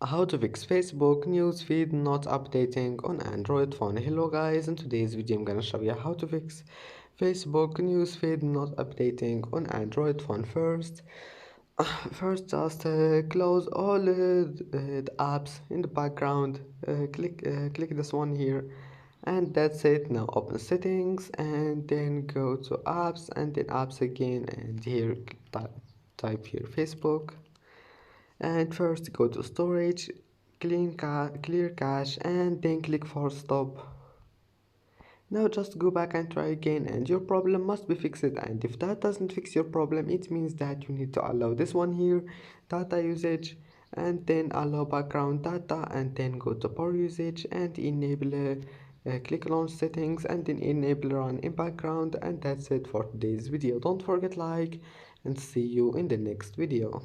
How to fix Facebook newsfeed not updating on Android phone. Hello guys, in today's video I'm gonna show you how to fix Facebook newsfeed not updating on Android phone. First just close all the apps in the background. Click this one here, and that's it. Now open settings and then go to apps and then apps again, and here type here Facebook, and first go to storage, clear cache, and then click for stop. Now just go back and try again, and your problem must be fixed. And if that doesn't fix your problem, it means that you need to allow this one here, data usage, and then allow background data, and then go to power usage and enable click launch settings and then enable run in background. And that's it for today's video. Don't forget like and see you in the next video.